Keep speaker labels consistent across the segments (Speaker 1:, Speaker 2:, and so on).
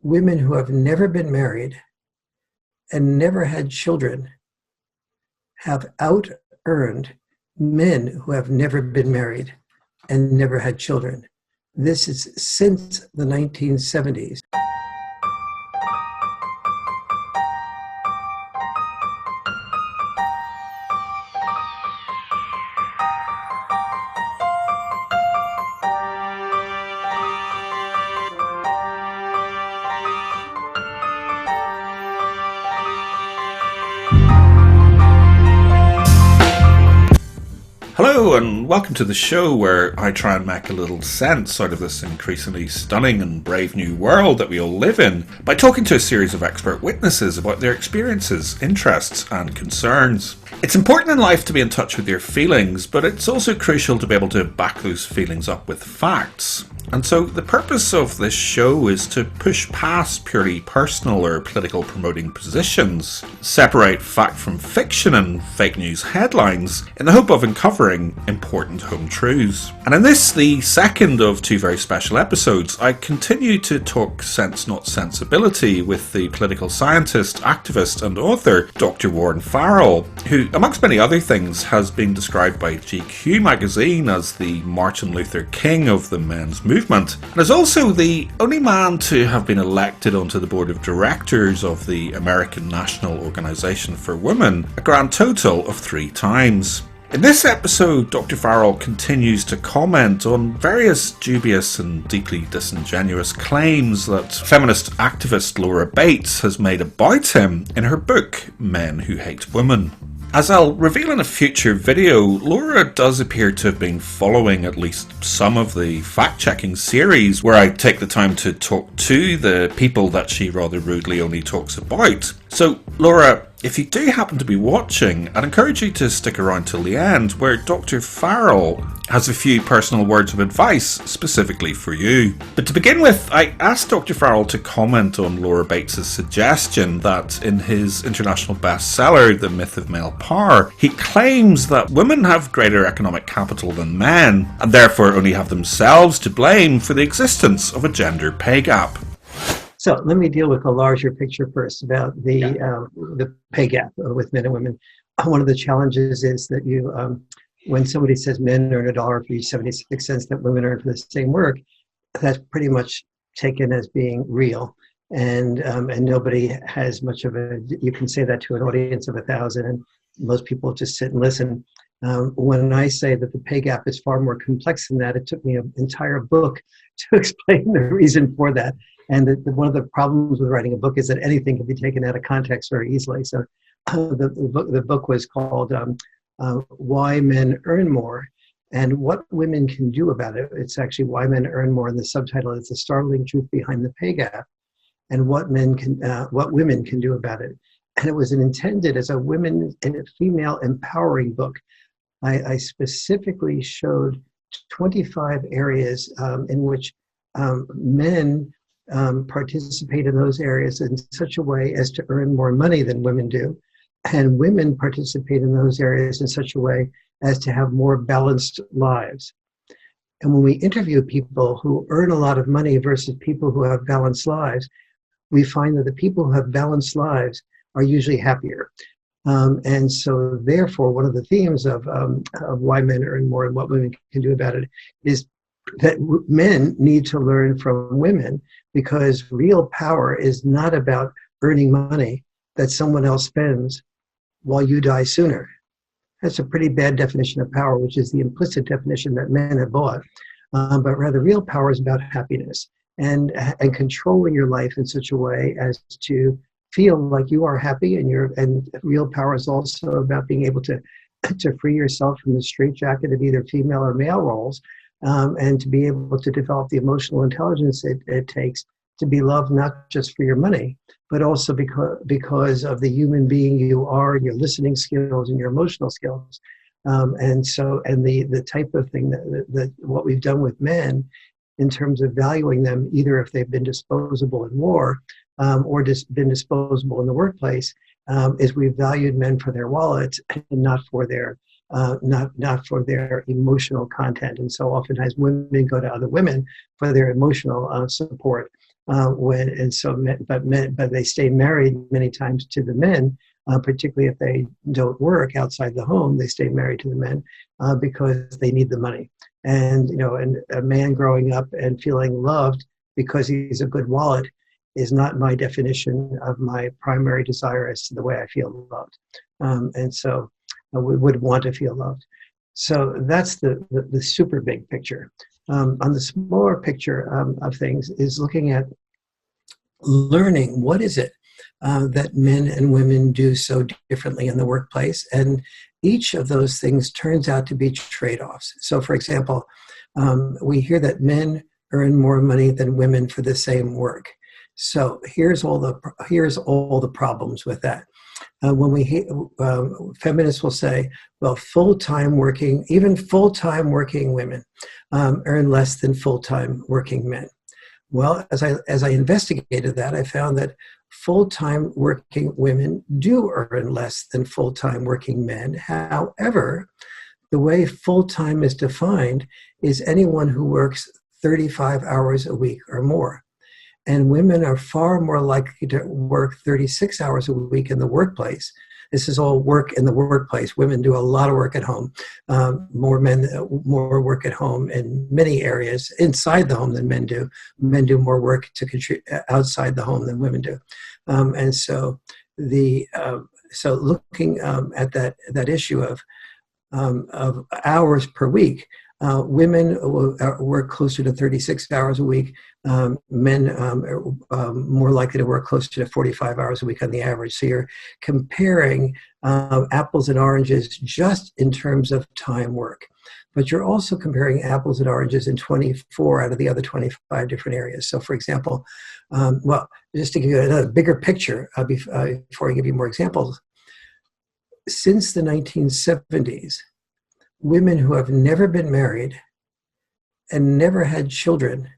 Speaker 1: women who have never been married and never had children have out-earned men who have never been married and never had children. This is since the 1970s.
Speaker 2: Hello and welcome to the show where I try and make a little sense out of this increasingly stunning and brave new world that we all live in by talking to a series of expert witnesses about their experiences, interests and concerns. It's important in life to be in touch with your feelings, but it's also crucial to be able to back those feelings up with facts. And so the purpose of this show is to push past purely personal or political promoting positions, separate fact from fiction and fake news headlines in the hope of uncovering important home truths. And in this, the second of two very special episodes, I continue to talk Sense Not Sensibility with the political scientist, activist and author Dr. Warren Farrell, who, amongst many other things, has been described by GQ magazine as the Martin Luther King of the men's movement, and is also the only man to have been elected onto the board of directors of the American National Organization for Women, a grand total of 3 times. In this episode, Dr. Farrell continues to comment on various dubious and deeply disingenuous claims that feminist activist Laura Bates has made about him in her book, Men Who Hate Women. As I'll reveal in a future video, Laura does appear to have been following at least some of the fact-checking series where I take the time to talk to the people that she rather rudely only talks about. So, Laura, if you do happen to be watching, I'd encourage you to stick around till the end, where Dr. Farrell has a few personal words of advice specifically for you. But to begin with, I asked Dr. Farrell to comment on Laura Bates' suggestion that in his international bestseller, The Myth of Male Power, he claims that women have greater economic capital than men, and therefore only have themselves to blame for the existence of a gender pay gap.
Speaker 1: So let me deal with the larger picture first about the pay gap with men and women. One of the challenges is that when somebody says men earn $1 for each 76 cents that women earn for the same work, that's pretty much taken as being real. And nobody has much of you can say that to an audience of 1,000 and most people just sit and listen. When I say that the pay gap is far more complex than that, it took me an entire book to explain the reason for that. And one of the problems with writing a book is that anything can be taken out of context very easily. So the book was called Why Men Earn More and What Women Can Do About It. It's actually Why Men Earn More, and the subtitle is The Startling Truth Behind the Pay Gap and what women can do about it. And it was intended as a female empowering book. I specifically showed 25 areas in which men participate in those areas in such a way as to earn more money than women do, and women participate in those areas in such a way as to have more balanced lives. And when we interview people who earn a lot of money versus people who have balanced lives, we find that the people who have balanced lives are usually happier. And so therefore, one of the themes of Why Men Earn More and What Women Can Do About It is that men need to learn from women, because real power is not about earning money that someone else spends while you die sooner. That's a pretty bad definition of power, which is the implicit definition that men have bought. But rather, real power is about happiness and controlling your life in such a way as to feel like you are happy, and real power is also about being able to free yourself from the straitjacket of either female or male roles, and to be able to develop the emotional intelligence it takes to be loved, not just for your money, but also because of the human being you are, and your listening skills and your emotional skills. And the type of thing that what we've done with men in terms of valuing them, either if they've been disposable in war or been disposable in the workplace, is we've valued men for their wallets and not for their emotional content. And so oftentimes women go to other women for their emotional support. But they stay married many times to the men, particularly if they don't work outside the home. They stay married to the men because they need the money. And and a man growing up and feeling loved because he's a good wallet is not my definition of my primary desire as to the way I feel loved. And so we would want to feel loved. So that's the super big picture. On the smaller picture of things is looking at learning what is it that men and women do so differently in the workplace. And each of those things turns out to be trade-offs. So for example, we hear that men earn more money than women for the same work. So here's all the problems with that. Feminists will say, well, even full-time working women earn less than full-time working men. Well, as I investigated that, I found that full-time working women do earn less than full-time working men. However, the way full-time is defined is anyone who works 35 hours a week or more. And women are far more likely to work 36 hours a week in the workplace. This is all work in the workplace. Women do a lot of work at home. More work at home in many areas inside the home than men do. Men do more work to contribute outside the home than women do. And so looking at that issue of hours per week, women work closer to 36 hours a week. Men are more likely to work closer to 45 hours a week on the average. So you're comparing apples and oranges just in terms of time work. But you're also comparing apples and oranges in 24 out of the other 25 different areas. So for example, just to give you another bigger picture before I give you more examples, since the 1970s, women who have never been married and never had children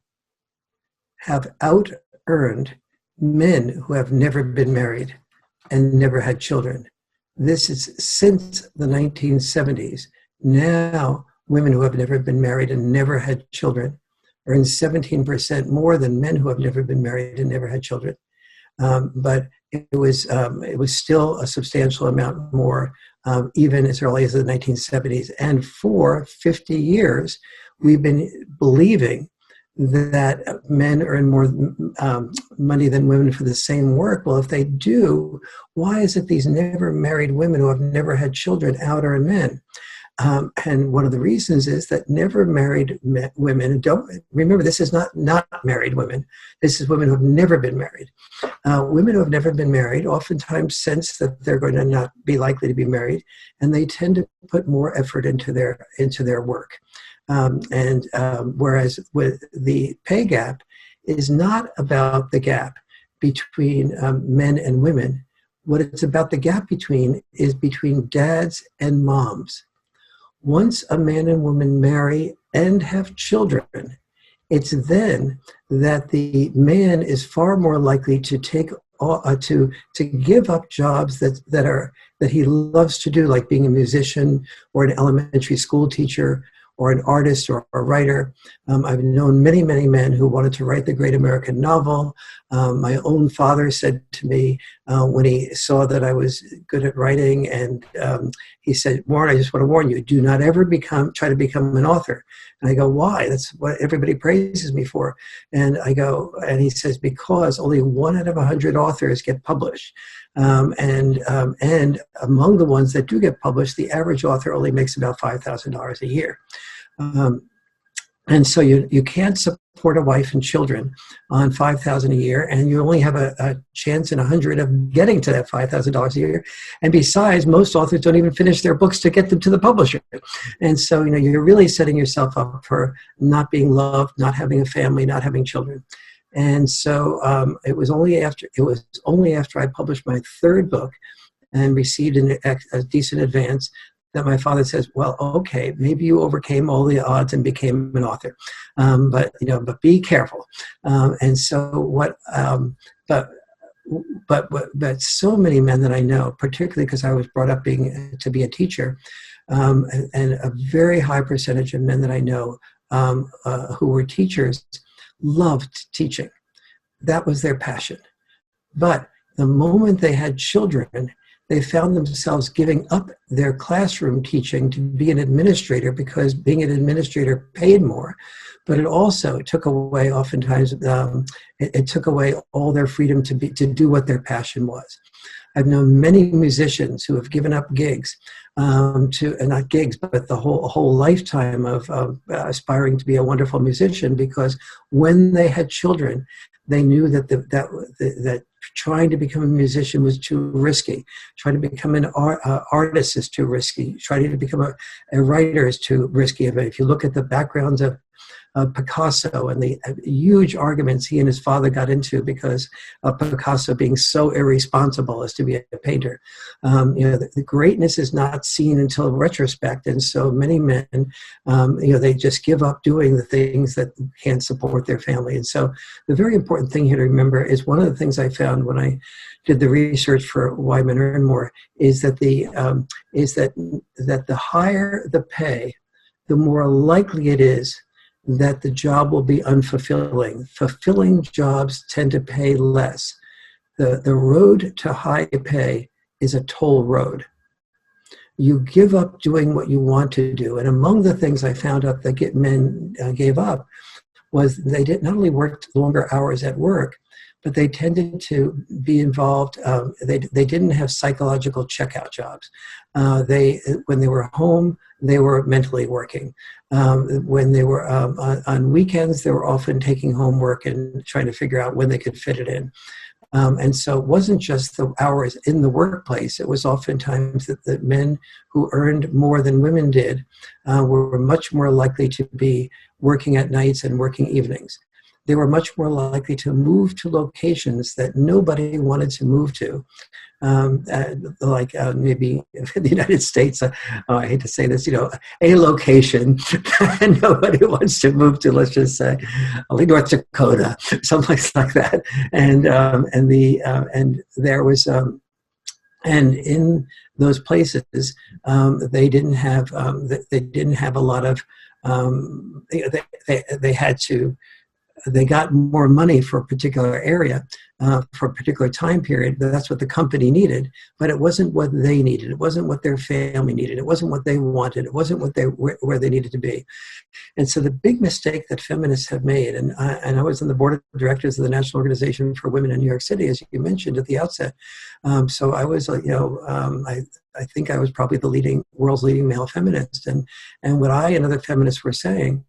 Speaker 1: have out-earned men who have never been married and never had children. This is since the 1970s. Now, women who have never been married and never had children earn 17% more than men who have never been married and never had children. But it was still a substantial amount more, even as early as the 1970s. And for 50 years, we've been believing that men earn more money than women for the same work. Well, if they do, why is it these never married women who have never had children out-earn men? And one of the reasons is that never married women don't remember. This is not married women. This is women who have never been married. Women who have never been married oftentimes sense that they're going to not be likely to be married, and they tend to put more effort into their work. Whereas with the pay gap is not about the gap between men and women. What it's about the gap is between dads and moms. Once a man and woman marry and have children, it's then that the man is far more likely to give up jobs that he loves to do, like being a musician or an elementary school teacher or an artist or a writer. I've known many, many men who wanted to write the great American novel. My own father said to me when he saw that I was good at writing, and he said, "Warren, I just want to warn you, do not ever try to become an author." And I go, "Why? That's what everybody praises me for." And he says, "Because only 1 out of 100 authors get published. And among the ones that do get published, the average author only makes about $5,000 a year." And so you can't support a wife and children on $5,000 a year, and you only have a chance in 100 of getting to that $5,000 a year. And besides, most authors don't even finish their books to get them to the publisher. And so you're really setting yourself up for not being loved, not having a family, not having children. And so it was only after I published my 3rd book and received a decent advance that my father says, "Well, okay, maybe you overcame all the odds and became an author, but be careful." And so but so many men that I know, particularly because I was brought up to be a teacher, and a very high percentage of men that I know who were teachers loved teaching. that was their passion. But the moment they had children, they found themselves giving up their classroom teaching to be an administrator, because being an administrator paid more. But it also took away, oftentimes, it took away all their freedom to do what their passion was. I've known many musicians who have given up gigs, not gigs, but the whole lifetime of aspiring to be a wonderful musician, because when they had children, they knew that trying to become a musician was too risky. Trying to become an artist is too risky. Trying to become a writer is too risky. If you look at the backgrounds of Picasso and the huge arguments he and his father got into because of Picasso being so irresponsible as to be a painter. The greatness is not seen until retrospect, and so many men, they just give up doing the things that can't support their family. And so the very important thing here to remember is, one of the things I found when I did the research for Why Men Earn More is that the higher the pay, the more likely it is that the job will be unfulfilling. Fulfilling jobs tend to pay less. The road to high pay is a toll road. You give up doing what you want to do. And among the things I found out that men gave up was they not only worked longer hours at work, but they tended to be involved. They didn't have psychological checkout jobs. When they were home, they were mentally working. When they were on weekends, they were often taking homework and trying to figure out when they could fit it in. And so it wasn't just the hours in the workplace. It was oftentimes that the men who earned more than women did were much more likely to be working at nights and working evenings. They were much more likely to move to locations that nobody wanted to move to. Maybe in the United States, I hate to say this, a location that nobody wants to move to, let's just say, North Dakota, someplace like that. And there was, and in those places, they didn't have a lot of, they got more money for a particular area, for a particular time period. That's what the company needed, but it wasn't what they needed. It wasn't what their family needed. It wasn't what they wanted. It wasn't where they needed to be. And so the big mistake that feminists have made, and I was on the board of directors of the National Organization for Women in New York City, as you mentioned at the outset. So I was, I think I was probably the world's leading male feminist. And what I and other feminists were saying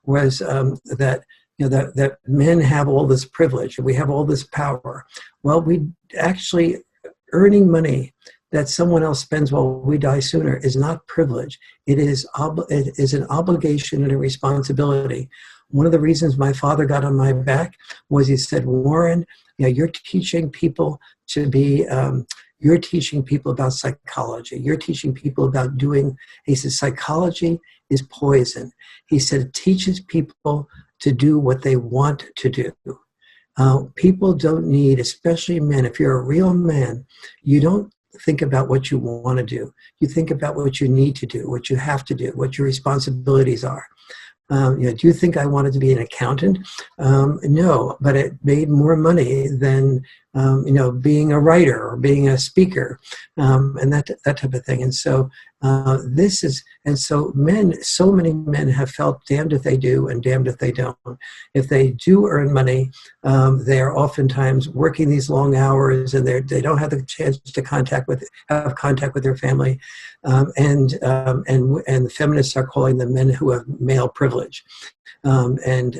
Speaker 1: was that men have all this privilege and we have all this power. Well, we actually, earning money that someone else spends while we die sooner is not privilege. It is an obligation and a responsibility. One of the reasons my father got on my back was he said, Warren, you're teaching people you're teaching people about psychology. You're teaching people about he says, psychology is poison. He said, it teaches people to do what they want to do. People don't need, especially men, if you're a real man, you don't think about what you want to do. You think about what you need to do, what you have to do, what your responsibilities are. Do you think I wanted to be an accountant? No, but it made more money than being a writer or being a speaker, and that type of thing. And so so many men have felt damned if they do and damned if they don't. If they do earn money, they are oftentimes working these long hours, and they don't have the chance to have contact with their family. And the feminists are calling them men who have male privilege and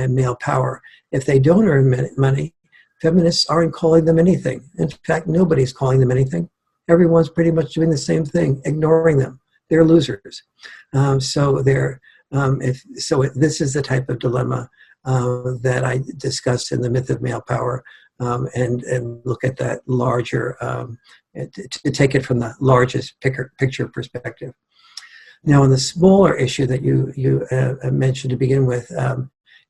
Speaker 1: male power. If they don't earn money, feminists aren't calling them anything. In fact, nobody's calling them anything. Everyone's pretty much doing the same thing, ignoring them. They're losers. This is the type of dilemma that I discussed in The Myth of Male Power, and look at that larger, to take it from the largest picture perspective. Now, on the smaller issue that you mentioned to begin with,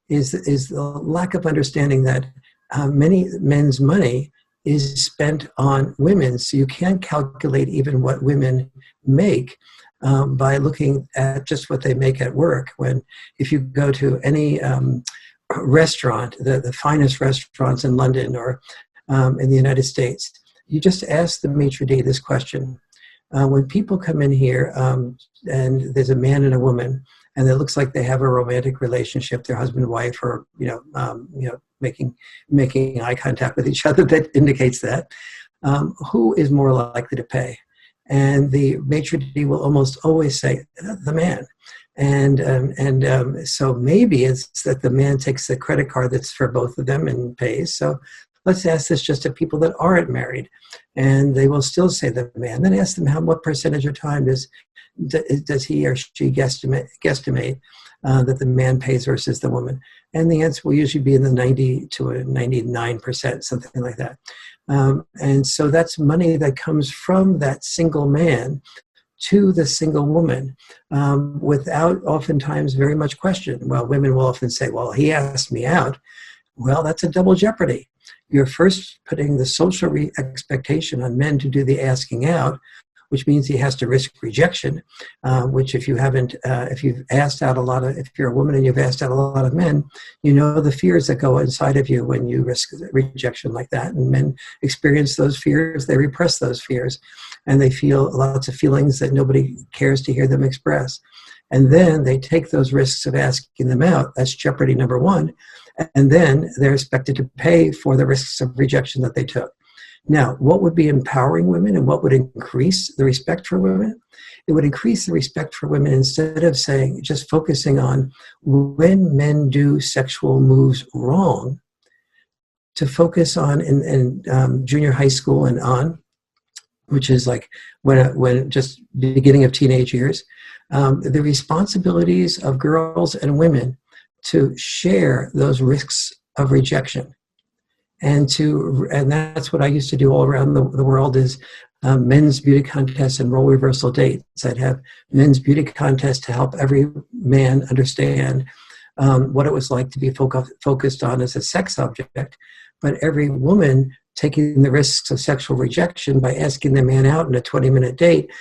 Speaker 1: is the lack of understanding that many men's money is spent on women, so you can't calculate even what women make by looking at just what they make at work. If you go to any restaurant, the finest restaurants in London or in the United States, you just ask the maitre d' this question. When people come in here and there's a man and a woman, and it looks like they have a romantic relationship, their husband and wife, or making eye contact with each other, that indicates that. Who is more likely to pay? And the maitre d' will almost always say the man. And so maybe it's that the man takes the credit card that's for both of them and pays. So let's ask this just to people that aren't married, and they will still say the man. Then ask them what percentage of time does he or she guesstimate that the man pays versus the woman, and the answer will usually be in the 90 to 99%, something like that. And so that's money that comes from that single man to the single woman without oftentimes very much question. Well, women will often say, well, he asked me out. Well, that's a double jeopardy. You're first putting the social expectation on men to do the asking out, which means he has to risk rejection, which if you've asked out if you're a woman and you've asked out a lot of men, you know the fears that go inside of you when you risk rejection like that. And men experience those fears, they repress those fears, and they feel lots of feelings that nobody cares to hear them express. And then they take those risks of asking them out. That's jeopardy number one. And then they're expected to pay for the risks of rejection that they took. Now, what would be empowering women and what would increase the respect for women? It would increase the respect for women instead of just focusing on when men do sexual moves wrong, to focus on in junior high school and on, which is like when just beginning of teenage years, the responsibilities of girls and women to share those risks of rejection. And that's what I used to do all around the world is men's beauty contests and role reversal dates. I'd have men's beauty contests to help every man understand what it was like to be focused on as a sex object, but every woman taking the risks of sexual rejection by asking the man out in a 20-minute date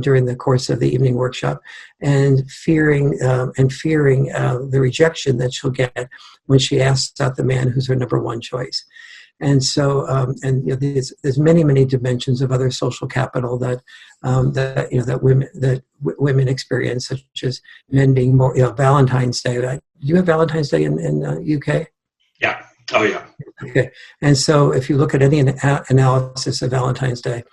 Speaker 1: during the course of the evening workshop, and fearing the rejection that she'll get when she asks out the man who's her number one choice. And so, there's many dimensions of other social capital that women experience, such as men being more. Valentine's Day. Do you have Valentine's Day in UK?
Speaker 3: Yeah. Oh, yeah.
Speaker 1: Okay. And so if you look at any analysis of Valentine's Day,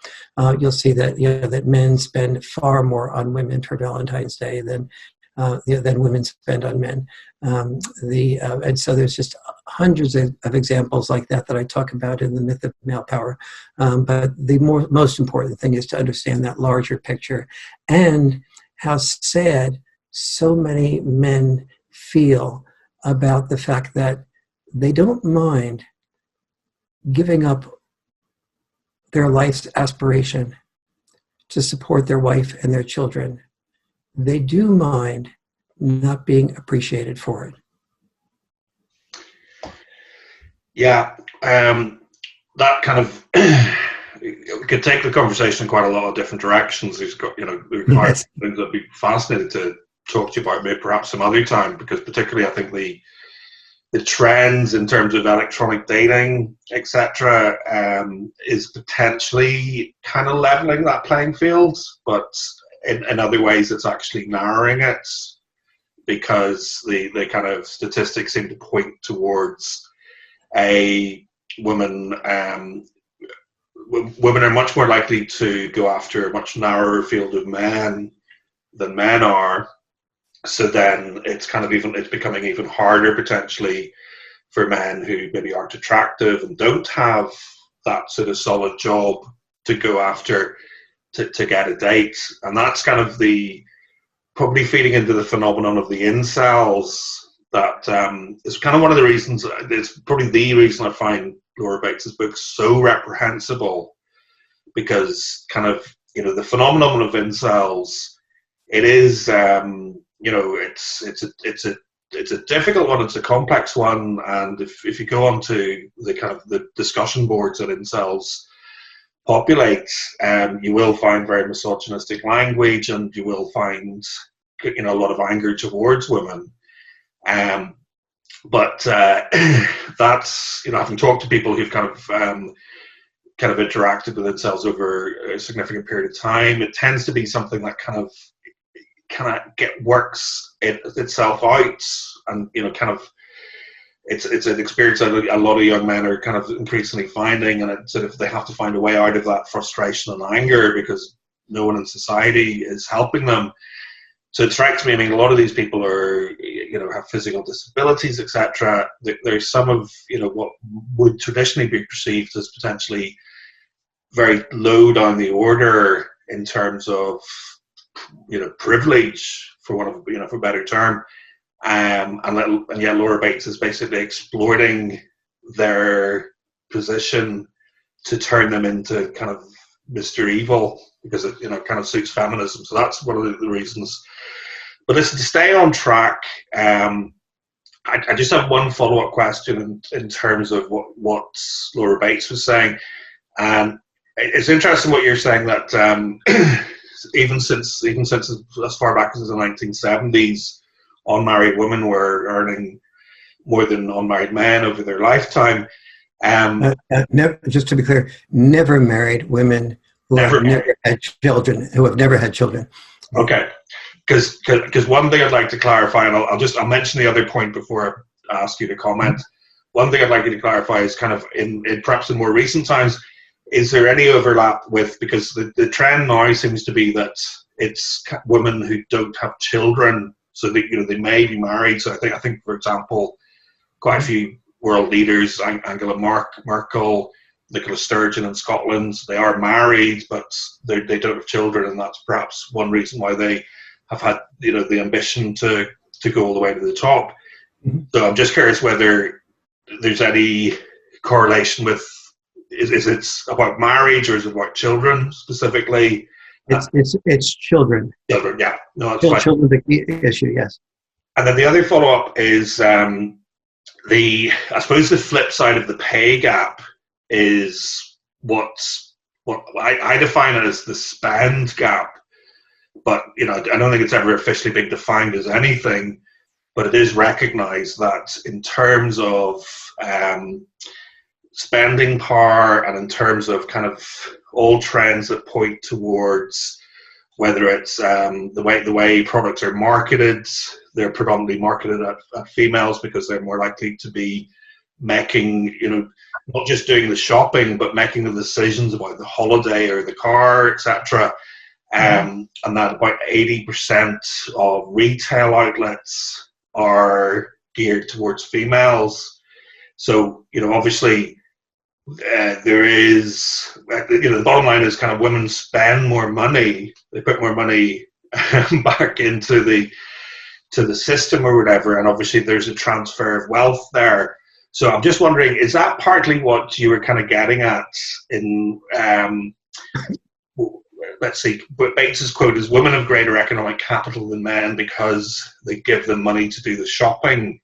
Speaker 1: you'll see that that men spend far more on women for Valentine's Day than women spend on men. And so there's just hundreds of examples like that I talk about in the Myth of Male Power. But the most important thing is to understand that larger picture and how sad so many men feel about the fact that they don't mind giving up their life's aspiration to support their wife and their children. They do mind not being appreciated for it.
Speaker 3: Yeah, that kind of we could take the conversation in quite a lot of different directions. There's got
Speaker 1: Yes.
Speaker 3: things I'd be fascinated to talk to you about, maybe perhaps some other time, because particularly I think the trends in terms of electronic dating, etc., is potentially kind of leveling that playing field, but in other ways it's actually narrowing it, because the kind of statistics seem to point towards a woman. Women are much more likely to go after a much narrower field of men than men are. So then it's becoming even harder potentially for men who maybe aren't attractive and don't have that sort of solid job to go after to get a date. And that's kind of probably feeding into the phenomenon of the incels. That is kind of one of the reasons, it's probably the reason I find Laura Bates's book so reprehensible, because kind of, the phenomenon of incels, it is, it's a difficult one. It's a complex one, and if you go onto the kind of the discussion boards that incels populate, you will find very misogynistic language, and you will find a lot of anger towards women. But that's, having talked to people who've kind of interacted with themselves over a significant period of time, it tends to be something that kind of works itself out, and it's an experience that a lot of young men are kind of increasingly finding, and it's sort of they have to find a way out of that frustration and anger because no one in society is helping them. So it strikes me, I mean, a lot of these people are, have physical disabilities, etc. There's some of, what would traditionally be perceived as potentially very low down the order in terms of, privilege, for one of, for a better term. And yet Laura Bates is basically exploiting their position to turn them into kind of Mr. Evil because it, kind of suits feminism. So that's one of the reasons. But listen, to stay on track, I just have one follow-up question in terms of what Laura Bates was saying. And it's interesting what you're saying, that even since as far back as the 1970s, unmarried women were earning more than unmarried men over their lifetime.
Speaker 1: Just to be clear, never married women who have never had children.
Speaker 3: Okay, because one thing I'd like to clarify, and I'll mention the other point before I ask you to comment. One thing I'd like you to clarify is kind of in perhaps in more recent times, is there any overlap with, because the trend now seems to be that it's women who don't have children, so that they may be married. So I think for example, quite a few world leaders, Angela Merkel, Nicola Sturgeon in Scotland, they are married, but they don't have children, and that's perhaps one reason why they have had the ambition to go all the way to the top. Mm-hmm. So I'm just curious whether there's any correlation with, is it about marriage or is it about children specifically?
Speaker 1: It's children.
Speaker 3: Children, yeah. No, that's fine.
Speaker 1: Children, the key issue, yes.
Speaker 3: And then the other follow-up is I suppose the flip side of the pay gap is what I define it as the spend gap. But I don't think it's ever officially been defined as anything, but it is recognized that in terms of spending power, and in terms of kind of all trends that point towards, whether it's the way products are marketed, they're predominantly marketed at females because they're more likely to be making, not just doing the shopping, but making the decisions about the holiday or the car, etc. And that about 80% of retail outlets are geared towards females. So, obviously, there is, the bottom line is kind of women spend more money, they put more money back into the system or whatever, and obviously there's a transfer of wealth there. So I'm just wondering, is that partly what you were kind of getting at in, let's see, but Bates's quote is, women have greater economic capital than men because they give them money to do the shopping.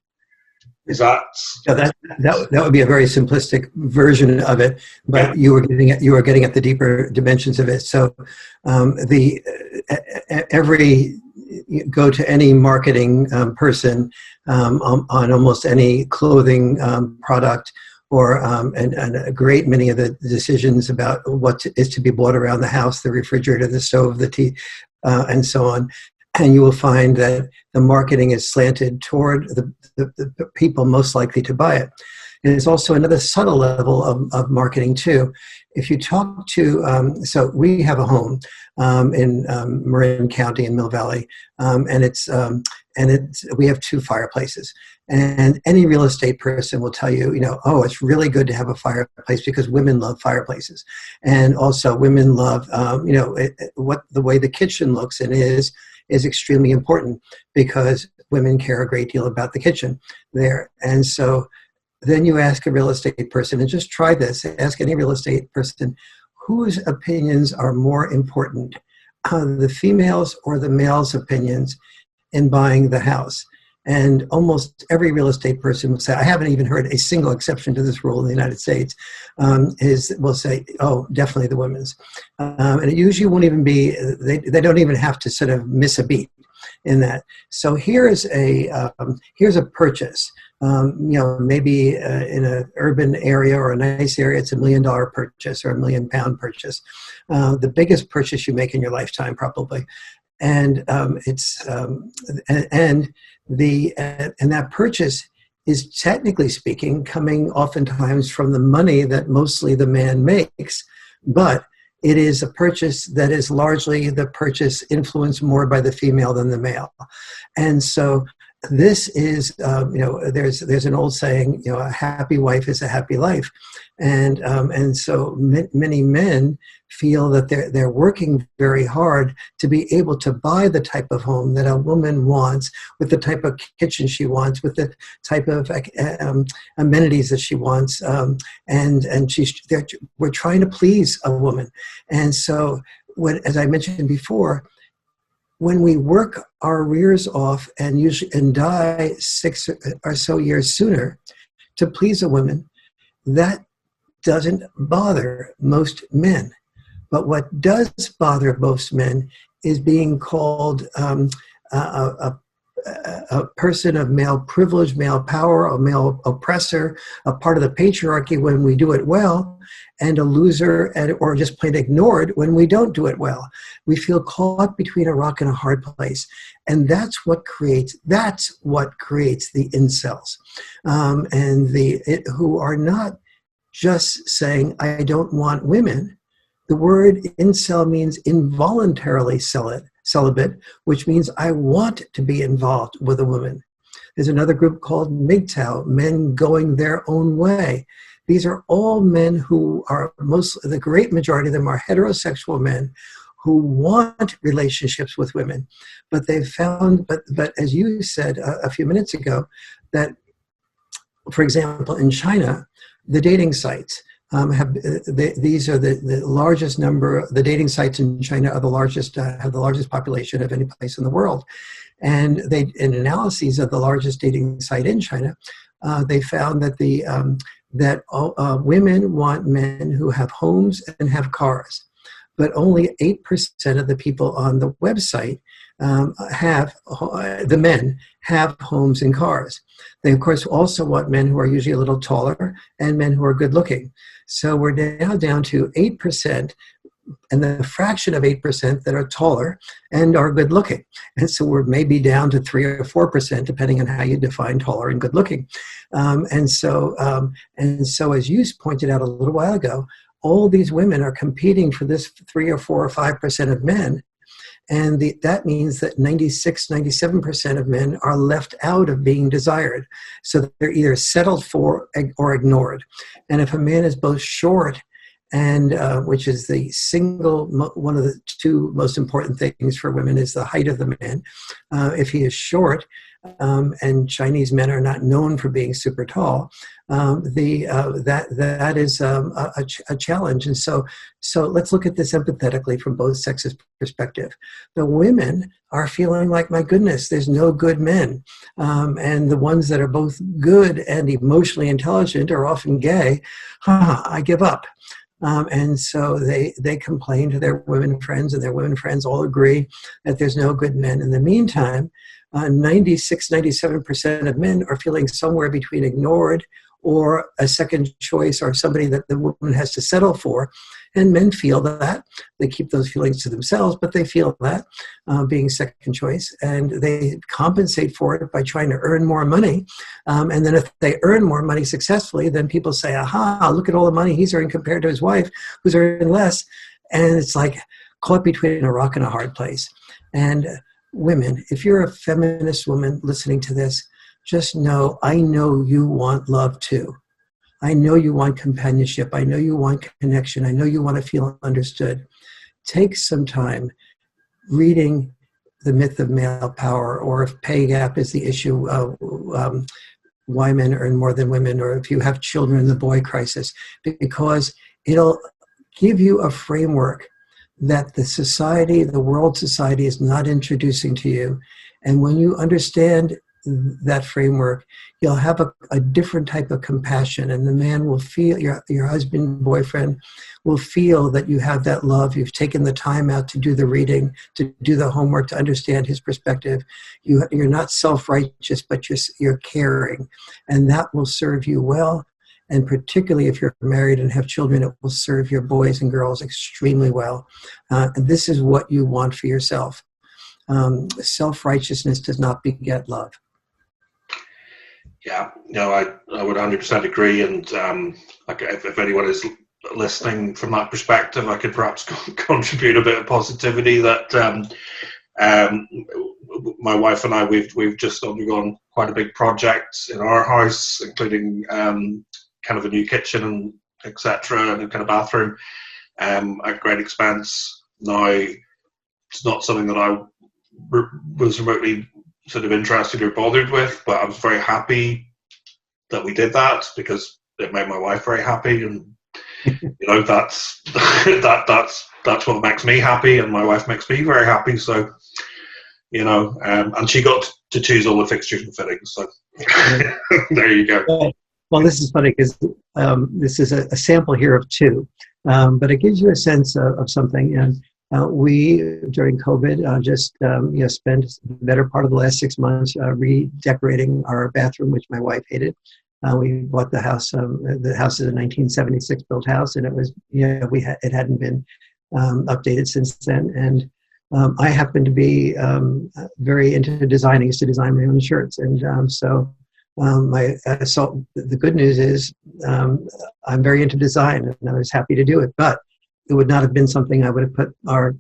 Speaker 3: Is that?
Speaker 1: So that would be a very simplistic version of it, but yeah. you were getting at the deeper dimensions of it. So go to any marketing person on almost any clothing product, or and a great many of the decisions about what is to be bought around the house, the refrigerator, the stove, the tea, and so on. And you will find that the marketing is slanted toward the people most likely to buy it. And it's also another subtle level of marketing too. If you talk to, so we have a home in Marin County in Mill Valley, and we have 2 fireplaces. And any real estate person will tell you, oh, it's really good to have a fireplace because women love fireplaces. And also women love, what the way the kitchen looks and is extremely important because women care a great deal about the kitchen there. And so then you ask a real estate person, and just try this, ask any real estate person, whose opinions are more important, the females or the males' opinions in buying the house? And almost every real estate person will say, I haven't even heard a single exception to this rule in the United States, will say, oh, definitely the women's. And it usually won't even be, they don't even have to sort of miss a beat in that. So here's a purchase Maybe in an urban area or a nice area, it's $1 million purchase or £1 million purchase, the biggest purchase you make in your lifetime, probably. And and that purchase is, technically speaking, coming oftentimes from the money that mostly the man makes, but it is a purchase that is largely the purchase influenced more by the female than the male. And so this is, there's an old saying, a happy wife is a happy life. And so many men feel that they're working very hard to be able to buy the type of home that a woman wants, with the type of kitchen she wants, with the type of amenities that she wants, and we're trying to please a woman. And so, as I mentioned before, when we work our rears off and die 6 or so years sooner to please a woman, that doesn't bother most men. But what does bother most men is being called a person of male privilege, male power, a male oppressor, a part of the patriarchy when we do it well, and a loser, or just plain ignored when we don't do it well. We feel caught between a rock and a hard place, and that's what creates the incels, who are not just saying, "I don't want women." The word incel means involuntarily celibate, which means I want to be involved with a woman. There's another group called MGTOW, men going their own way. These are all men who are the great majority of them are heterosexual men who want relationships with women. But they've found, but as you said a few minutes ago, that, for example, in China, the dating sites, these are the largest number. The dating sites in China are the largest, have the largest population of any place in the world. And in analyses of the largest dating site in China, they found that women want men who have homes and have cars, but only 8% of the people on the website the men have homes and cars. They, of course, also want men who are usually a little taller and men who are good looking. So we're now down to 8%, and the fraction of 8% that are taller and are good looking. And so we're maybe down to 3 or 4%, depending on how you define taller and good looking. And so as you pointed out a little while ago, all these women are competing for this 3 or 4 or 5% of men. And that means that 96, 97% of men are left out of being desired. So they're either settled for or ignored. And if a man is both short and, which is one of the two most important things for women is the height of the man. If he is short, and Chinese men are not known for being super tall, that is a challenge. And so let's look at this empathetically from both sexes' perspective. The women are feeling like, my goodness, there's no good men. And the ones that are both good and emotionally intelligent are often gay. I give up. And so they complain to their women friends, and their women friends all agree that there's no good men. In the meantime, 96, 97% of men are feeling somewhere between ignored or a second choice or somebody that the woman has to settle for. And men feel that. They keep those feelings to themselves, but they feel that being second choice. And they compensate for it by trying to earn more money. And then if they earn more money successfully, then people say, aha, look at all the money he's earning compared to his wife, who's earning less. And it's like caught between a rock and a hard place. And women, if you're a feminist woman listening to this, just know, I know you want love too. I know you want companionship. I know you want connection. I know you want to feel understood. Take some time reading The Myth of Male Power, or if pay gap is the issue, why men earn more than women, or if you have children, the boy crisis, because it'll give you a framework that the world society is not introducing to you. And when you understand that framework, you'll have a different type of compassion, and the man will feel, your husband, boyfriend will feel that you have that love. You've taken the time out to do the reading, to do the homework, to understand his perspective. You're not self-righteous, but you're caring, and that will serve you well. And particularly if you're married and have children, it will serve your boys and girls extremely well. And this is what you want for yourself. Self-righteousness does not beget love.
Speaker 3: Yeah, no, I would 100% agree. And like if anyone is listening from that perspective, I could perhaps contribute a bit of positivity that my wife and I, we've just undergone quite a big project in our house, including kind of a new kitchen and etc. and a kind of bathroom at great expense. Now, it's not something that I was remotely sort of interested or bothered with, but I was very happy that we did that because it made my wife very happy, and that's that's what makes me happy, and my wife makes me very happy. So and she got to choose all the fixtures and fittings. So there you go.
Speaker 1: Well, this is funny because this is a sample here of two, but it gives you a sense of something. And we, during COVID, just spent the better part of the last 6 months redecorating our bathroom, which my wife hated. We bought the house. The house is a 1976 built house, and it was it hadn't been updated since then. And I happen to be very into designing. I used to design my own shirts, and so the good news is I'm very into design, and I was happy to do it. But it would not have been something I would have put our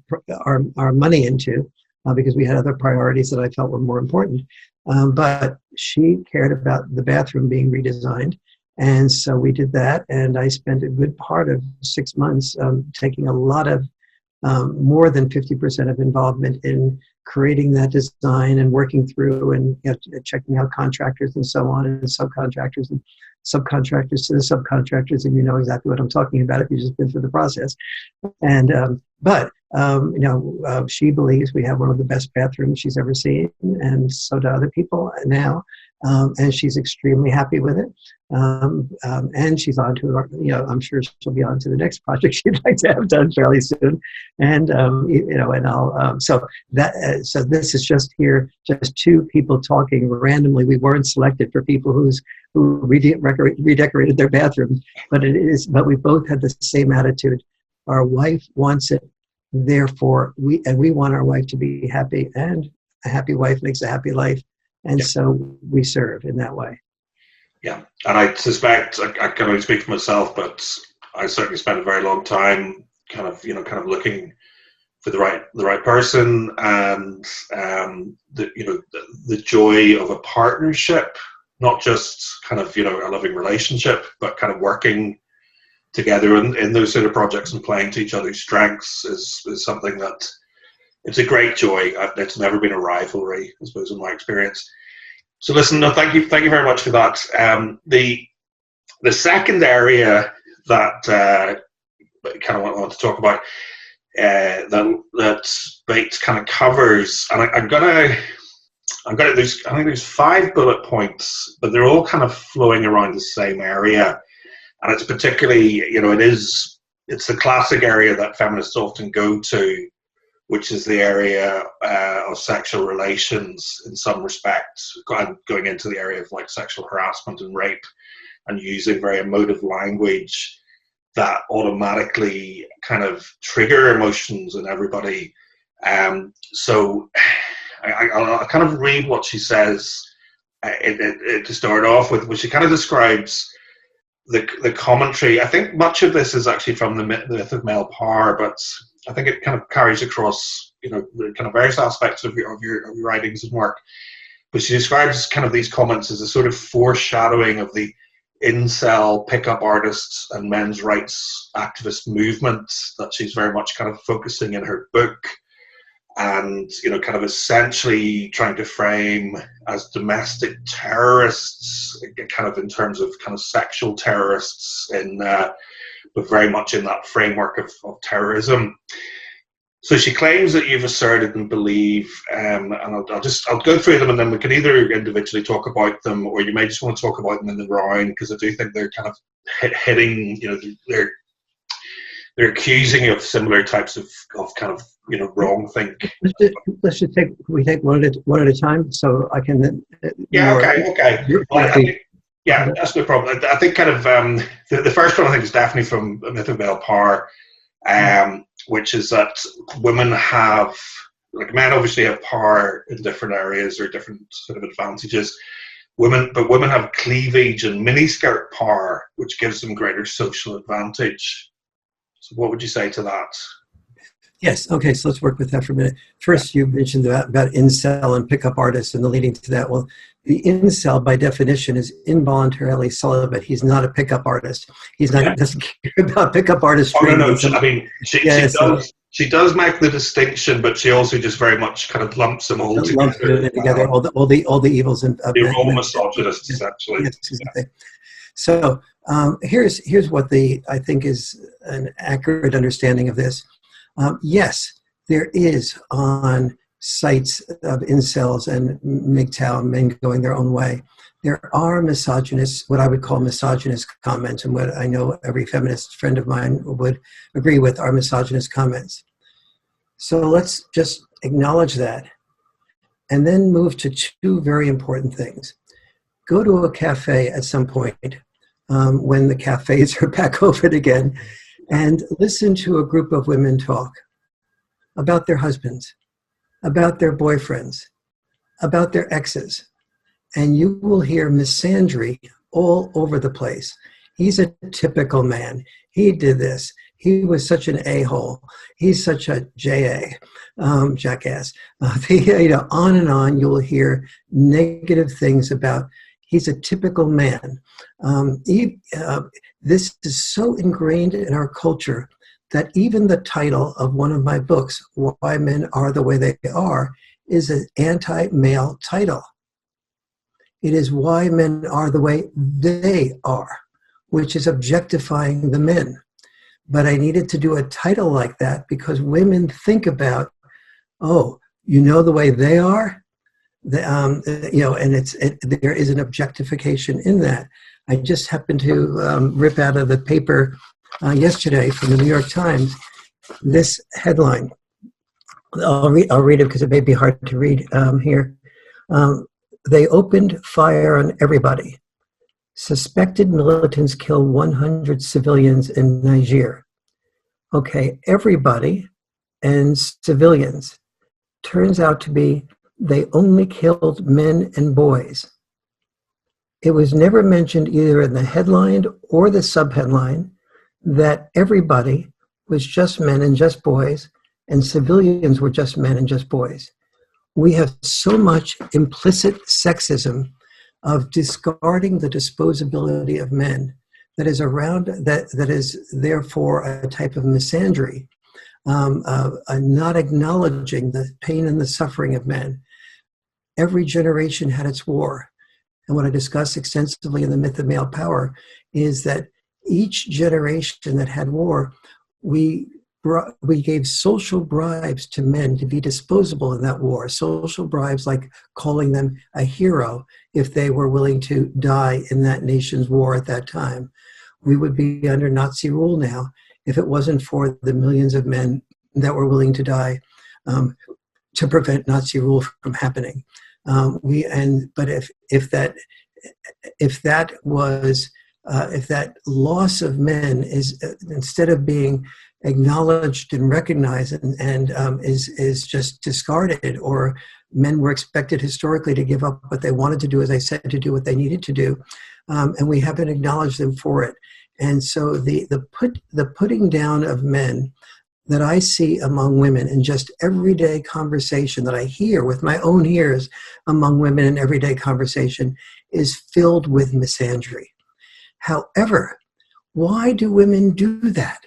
Speaker 1: money into because we had other priorities that I felt were more important. But she cared about the bathroom being redesigned, and so we did that. And I spent a good part of 6 months taking a lot of more than 50% of involvement in creating that design and working through and checking out contractors and so on, and subcontractors to the subcontractors, and you know exactly what I'm talking about if you've just been through the process. And she believes we have one of the best bathrooms she's ever seen, and so do other people now. And she's extremely happy with it. And she's on to, I'm sure she'll be on to the next project she'd like to have done fairly soon. And, and I'll, so this is just two people talking randomly. We weren't selected for people who redecorated their bathrooms, but we both had the same attitude. Our wife wants it. Therefore, we want our wife to be happy, and a happy wife makes a happy life. And so we serve in that way.
Speaker 3: Yeah, and I suspect I can only speak for myself, but I certainly spent a very long time kind of looking for the right person, and the joy of a partnership, not just kind of a loving relationship, but kind of working together in those sort of projects and playing to each other's strengths is something that it's a great joy. It's never been a rivalry, I suppose, in my experience. So listen, no, thank you very much for that. The second area that kind of want to talk about that Bates kind of covers, and I'm gonna there's 5 bullet points, but they're all kind of flowing around the same area, and it's particularly it's the classic area that feminists often go to, which is the area of sexual relations in some respects, going into the area of like sexual harassment and rape, and using very emotive language that automatically kind of trigger emotions in everybody. So I'll kind of read what she says to start off with, which she kind of describes the commentary. I think much of this is actually from the myth of male power, but I think it kind of carries across, the kind of various aspects of your writings and work. But she describes kind of these comments as a sort of foreshadowing of the incel pickup artists and men's rights activist movement that she's very much kind of focusing in her book, and kind of essentially trying to frame as domestic terrorists, kind of in terms of kind of sexual terrorists, but very much in that framework of terrorism. So she claims that you've asserted and believe, and I'll go through them, and then we can either individually talk about them, or you may just want to talk about them in the round, because I do think they're kind of hitting, they're accusing you of similar types of kind of wrong think.
Speaker 1: Let's just take one at a time, so I can.
Speaker 3: Okay. Well, that's no problem. I think kind of the first one I think is definitely from Myth of Male Power. Which is that women have, like men obviously have power in different areas or different sort of advantages. Women have cleavage and miniskirt power, which gives them greater social advantage. So what would you say to that?
Speaker 1: Yes. Okay. So let's work with that for a minute. First, you mentioned about incel and pickup artists and the leading to that. Well, the incel, by definition, is involuntarily celibate. He's not a pickup artist. He's not doesn't care about pickup artistry.
Speaker 3: Oh no! I mean, she does make the distinction, but she also just very much kind of lumps them all together.
Speaker 1: All the evils and
Speaker 3: they're all misogynists, essentially.
Speaker 1: Yes, exactly. So here's what I think is an accurate understanding of this. Yes, there is on sites of incels and MGTOW, men going their own way. There are misogynists, what I would call misogynist comments, and what I know every feminist friend of mine would agree with are misogynist comments. So let's just acknowledge that and then move to two very important things. Go to a cafe at some point when the cafes are back open again, and listen to a group of women talk about their husbands, about their boyfriends, about their exes, and you will hear misandry all over the place. He's a typical man. He did this. He was such an a-hole. He's such a jackass. On and on, you'll hear negative things about he's a typical man. This is so ingrained in our culture that even the title of one of my books, Why Men Are the Way They Are, is an anti-male title. It is Why Men Are the Way They Are, which is objectifying the men. But I needed to do a title like that because women think about, the way they are? And there is an objectification in that. I just happened to rip out of the paper yesterday from the New York Times this headline. I'll read it because it may be hard to read here. They opened fire on everybody. Suspected militants kill 100 civilians in Niger. Okay, everybody and civilians. Turns out to be they only killed men and boys. It was never mentioned either in the headline or the subheadline that everybody was just men and just boys, and civilians were just men and just boys. We have so much implicit sexism of discarding the disposability of men that is around, that is therefore a type of misandry, not acknowledging the pain and the suffering of men. Every generation had its war. And what I discuss extensively in the Myth of Male Power is that each generation that had war, we gave social bribes to men to be disposable in that war. Social bribes like calling them a hero if they were willing to die in that nation's war at that time. We would be under Nazi rule now if it wasn't for the millions of men that were willing to die to prevent Nazi rule from happening. But if that loss of men is instead of being acknowledged and recognized and is just discarded, or men were expected historically to give up what they wanted to do, as I said, to do what they needed to do, and we haven't acknowledged them for it. And so the putting down of men that I see among women in just everyday conversation that I hear with my own ears among women in everyday conversation is filled with misandry. However, why do women do that?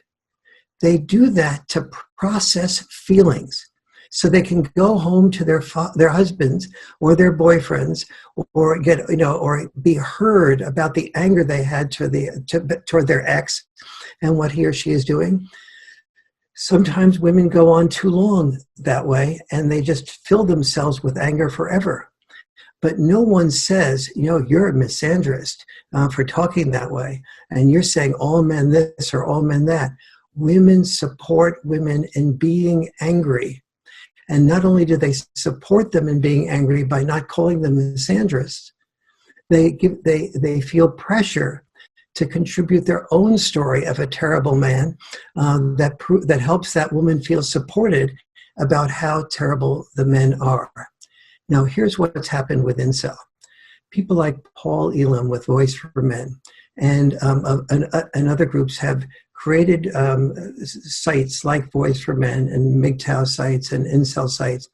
Speaker 1: They do that to process feelings so they can go home to their husbands or their boyfriends, or or be heard about the anger they had toward their ex and what he or she is doing. Sometimes women go on too long that way, and they just fill themselves with anger forever. But no one says, you're a misandrist for talking that way, and you're saying all men this or all men that. Women support women in being angry. And not only do they support them in being angry by not calling them misandrists, they feel pressure to contribute their own story of a terrible man that helps that woman feel supported about how terrible the men are. Now, here's what's happened with incel. People like Paul Elam with Voice for Men and other groups have created sites like Voice for Men and MGTOW sites and incel sites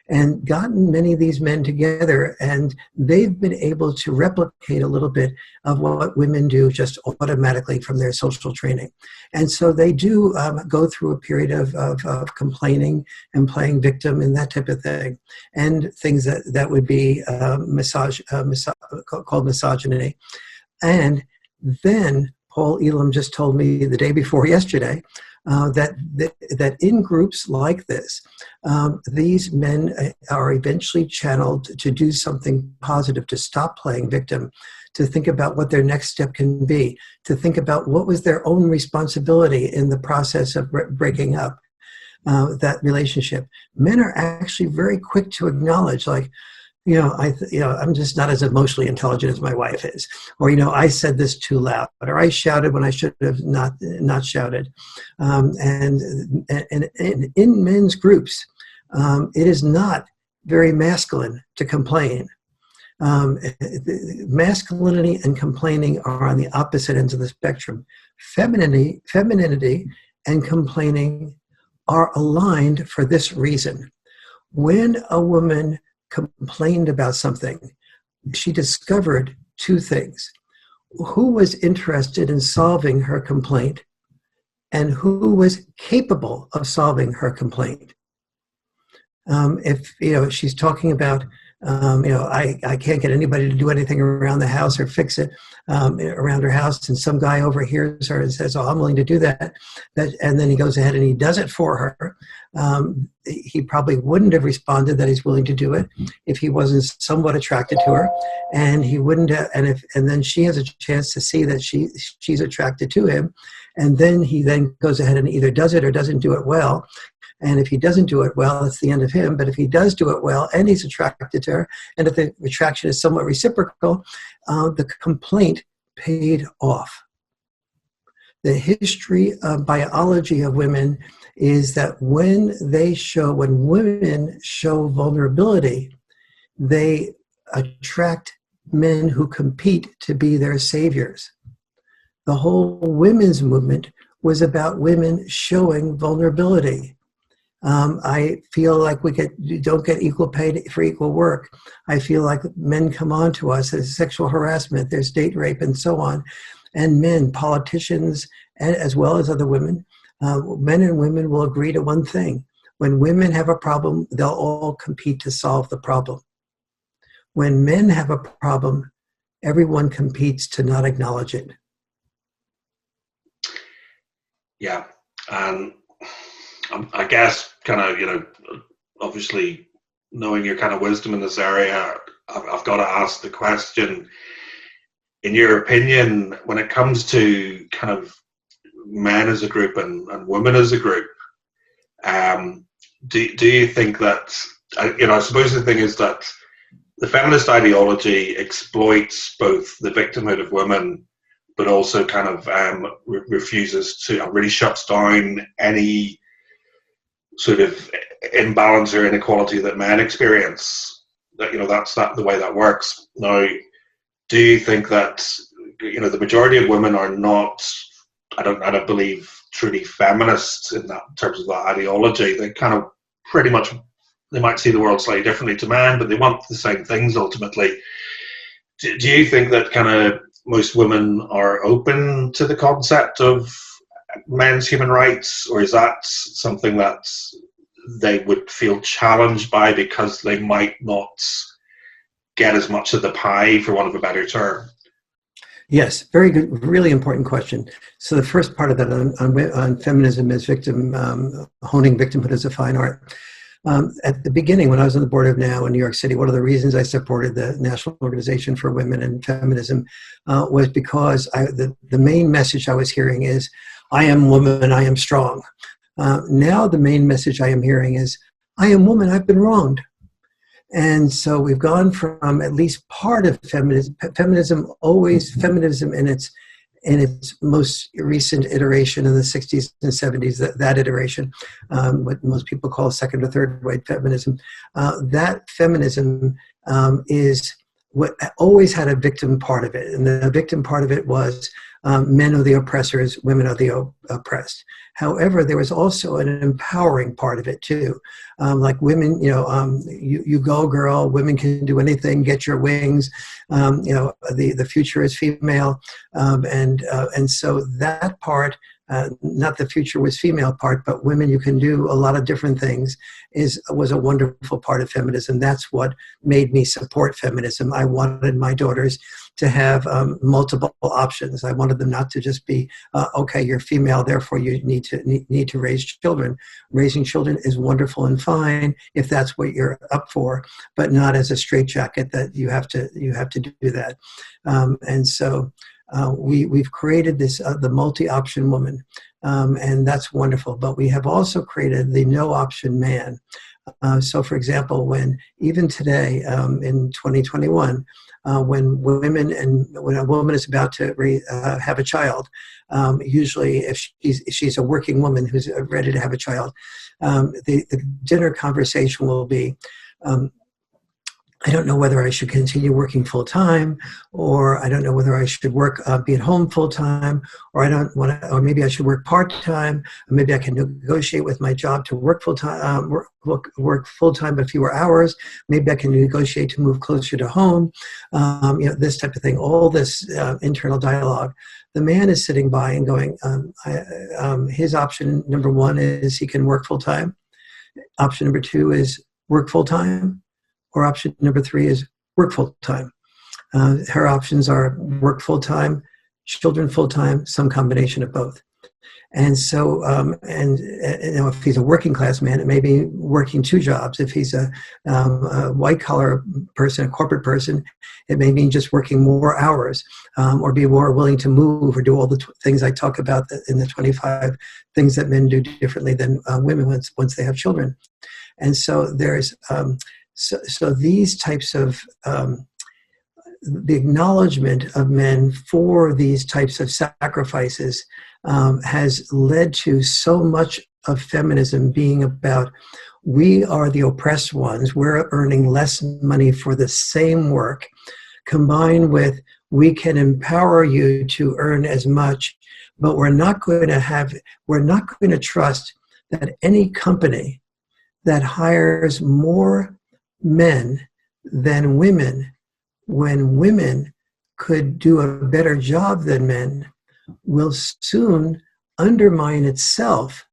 Speaker 1: and gotten many of these men together, and they've been able to replicate a little bit of what women do just automatically from their social training. And so they do go through a period of complaining and playing victim and that type of thing, and things that would be called misogyny. And then Paul Elam just told me the day before yesterday that in groups like this, these men are eventually channeled to do something positive, to stop playing victim, to think about what their next step can be, to think about what was their own responsibility in the process of breaking up that relationship. Men are actually very quick to acknowledge, like, I'm just not as emotionally intelligent as my wife is, or I said this too loud, or I shouted when I should have not shouted. And in men's groups, it is not very masculine to complain. Masculinity and complaining are on the opposite ends of the spectrum. Femininity and complaining are aligned for this reason. When a woman complained about something, she discovered two things: who was interested in solving her complaint and who was capable of solving her complaint. If she's talking about I can't get anybody to do anything around the house or fix it around her house, and some guy overhears her and says, "Oh, I'm willing to do that," and then he goes ahead and he does it for her. He probably wouldn't have responded that he's willing to do it if he wasn't somewhat attracted to her, and he wouldn't have, and then she has a chance to see that she's attracted to him, and then he then goes ahead and either does it or doesn't do it well. And if he doesn't do it well, it's the end of him. But if he does do it well and he's attracted to her, and if the attraction is somewhat reciprocal, the complaint paid off. The history of biology of women is that when women show vulnerability, they attract men who compete to be their saviors. The whole women's movement was about women showing vulnerability. I feel like we don't get equal pay for equal work. I feel like men come on to us as sexual harassment, there's date rape and so on. And men, politicians, as well as other women, men and women will agree to one thing. When women have a problem, they'll all compete to solve the problem. When men have a problem, everyone competes to not acknowledge it.
Speaker 3: Yeah. I guess kind of, obviously knowing your kind of wisdom in this area, I've got to ask the question, in your opinion, when it comes to kind of men as a group and women as a group, do you think that, I suppose the thing is that the feminist ideology exploits both the victimhood of women, but also kind of refuses to, really shuts down any sort of imbalance or inequality that men experience. That that's the way that works. Now, do you think that the majority of women are not? I don't believe truly feminists in that in terms of that ideology. They kind of pretty much, they might see the world slightly differently to men, but they want the same things ultimately. Do you think that kind of most women are open to the concept of men's human rights, or is that something that they would feel challenged by because they might not get as much of the pie, for want of a better term?
Speaker 1: Yes, very good, really important question. So the first part of that on feminism as victim, honing victimhood as a fine art. At the beginning, when I was on the board of NOW in New York City, one of the reasons I supported the National Organization for Women and Feminism was because the main message I was hearing is, I am woman, I am strong. Now the main message I am hearing is, I am woman, I've been wronged. And so we've gone from at least part of feminism in its most recent iteration in the 60s and 70s, that iteration, what most people call second or third wave feminism. That feminism is what always had a victim part of it. And the victim part of it was men are the oppressors, women are the oppressed. However, there was also an empowering part of it too. Like women, you go girl, women can do anything, get your wings. The future is female. And so that part, not the future was female part, but women, you can do a lot of different things, was a wonderful part of feminism. That's what made me support feminism. I wanted my daughters to have multiple options. I wanted them not to just be, okay, you're female, therefore you need to raise children. Raising children is wonderful and fine if that's what you're up for, but not as a straitjacket that you have to do that. And so we've created this the multi-option woman, and that's wonderful. But we have also created the no-option man. So, for example, when even today in 2021. When a woman is about to have a child, usually if she's a working woman who's ready to have a child, the dinner conversation will be, I don't know whether I should continue working full time, or I don't know whether I should be at home full time, or or maybe I should work part time, or maybe I can negotiate with my job to work full time, work full time but fewer hours. Maybe I can negotiate to move closer to home. This type of thing. All this internal dialogue. The man is sitting by and going. His option number one is he can work full time. Option number two is work full time. Or option number three is work full-time. Her options are work full-time, children full-time, some combination of both. And so, if he's a working class man, it may be working two jobs. If he's a white-collar person, a corporate person, it may mean just working more hours, or be more willing to move or do all the things I talk about in the 25 things that men do differently than women once they have children. And so there's... So these types of, the acknowledgement of men for these types of sacrifices has led to so much of feminism being about, we are the oppressed ones, we're earning less money for the same work, combined with we can empower you to earn as much, but we're not going to trust that any company that hires more men than women, when women could do a better job than men, will soon undermine itself,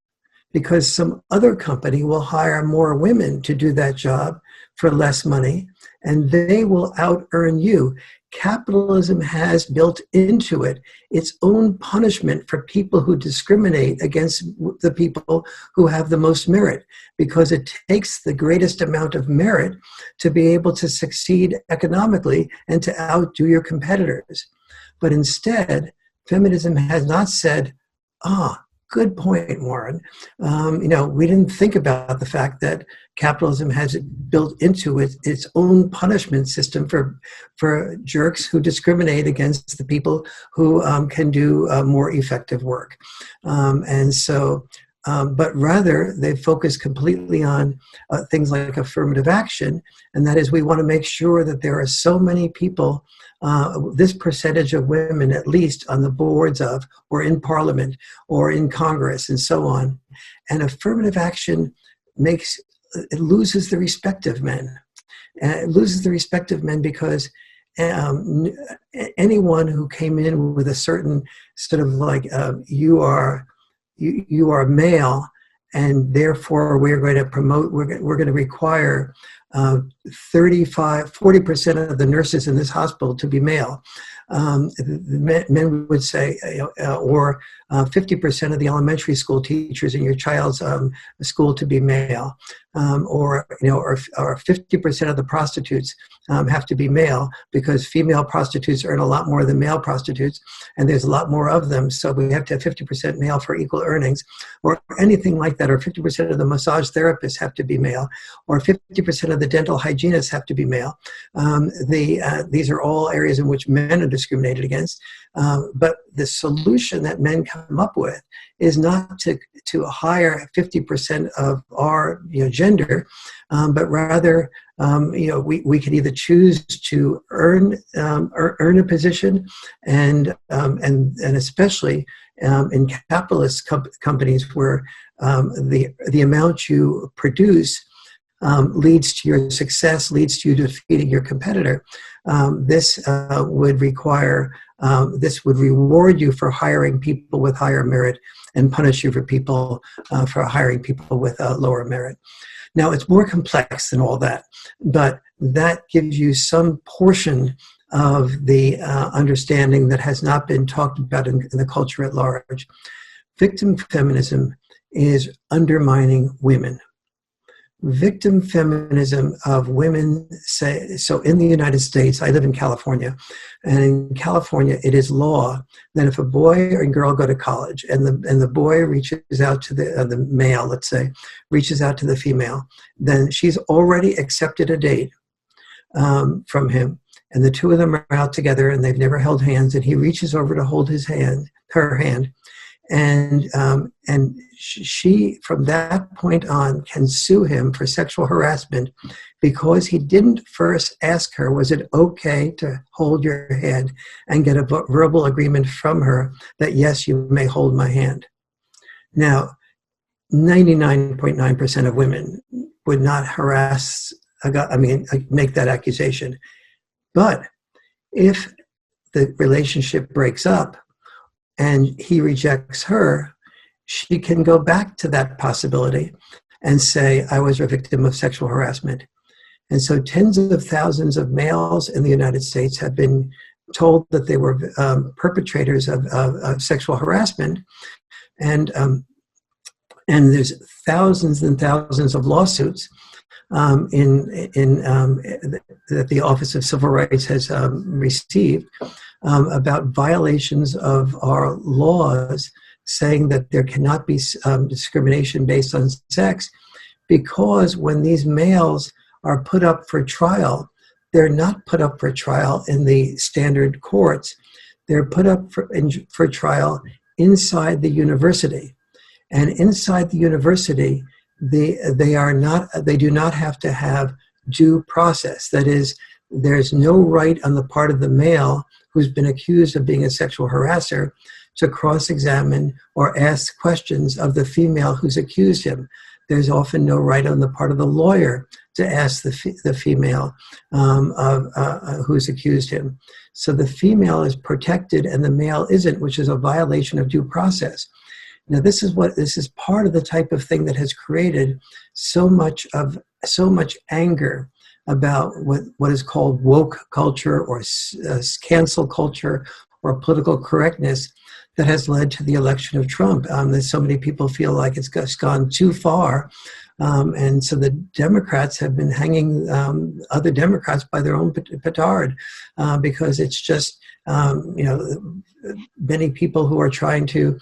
Speaker 1: because some other company will hire more women to do that job for less money, and they will out-earn you. Capitalism has built into it its own punishment for people who discriminate against the people who have the most merit, because it takes the greatest amount of merit to be able to succeed economically and to outdo your competitors. But instead, feminism has not said, good point, Warren. We didn't think about the fact that capitalism has built into it its own punishment system for jerks who discriminate against the people who can do more effective work. But rather, they focus completely on things like affirmative action, and that is, we want to make sure that there are so many people, this percentage of women at least, on the boards of, or in Parliament, or in Congress, and so on. And affirmative action it loses the respect of men. It loses the respect of men because anyone who came in with a certain sort of like, you are male, and therefore we're going to we're going to require 40% of the nurses in this hospital to be male. Men would say, or 50% of the elementary school teachers in your child's school to be male, or 50% of the prostitutes have to be male, because female prostitutes earn a lot more than male prostitutes, and there's a lot more of them, so we have to have 50% male for equal earnings, or anything like that, or 50% of the massage therapists have to be male, or 50% of the dental hygienists have to be male. These are all areas in which men are discriminated against, but the solution that men come up with is not to hire 50% of our gender, but rather we could either choose to earn a position, and especially in capitalist companies where the amount you produce leads to your success, leads to you defeating your competitor. This would reward you for hiring people with higher merit and punish you for for hiring people with lower merit. Now, it's more complex than all that, but that gives you some portion of the understanding that has not been talked about in the culture at large. Victim feminism is undermining women. Victim feminism of women say, so in the United States, I live in California, and in California it is law that if a boy or girl go to college and the boy reaches out to the male, let's say, reaches out to the female, then she's already accepted a date from him, and the two of them are out together and they've never held hands, and he reaches over to hold her hand, and she, from that point on, can sue him for sexual harassment because he didn't first ask her, was it okay to hold your hand, and get a verbal agreement from her that, yes, you may hold my hand. Now, 99.9% of women would not make that accusation. But if the relationship breaks up and he rejects her, she can go back to that possibility and say, I was a victim of sexual harassment. And so tens of thousands of males in the United States have been told that they were perpetrators of sexual harassment. And there's thousands and thousands of lawsuits that the Office of Civil Rights has received about violations of our laws, saying that there cannot be discrimination based on sex, because when these males are put up for trial, they're not put up for trial in the standard courts. They're put up for trial inside the university. And inside the university, they do not have to have due process. That is, there's no right on the part of the male who's been accused of being a sexual harasser to cross-examine or ask questions of the female who's accused him. There's often no right on the part of the lawyer to ask the female who's accused him. So the female is protected and the male isn't, which is a violation of due process. Now, this is part of the type of thing that has created so much anger about what is called woke culture or cancel culture or political correctness that has led to the election of Trump. That so many people feel like it's gone too far. And so the Democrats have been hanging other Democrats by their own petard because it's just, many people who are trying to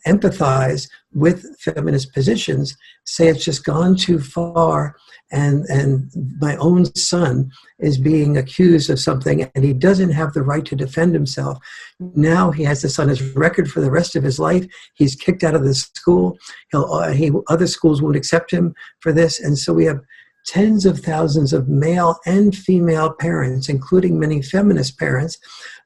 Speaker 1: empathize with feminist positions say it's just gone too far, and my own son is being accused of something and he doesn't have the right to defend himself. Now he has this on his record for the rest of his life. He's kicked out of the school. Other schools won't accept him for this. And so we have tens of thousands of male and female parents, including many feminist parents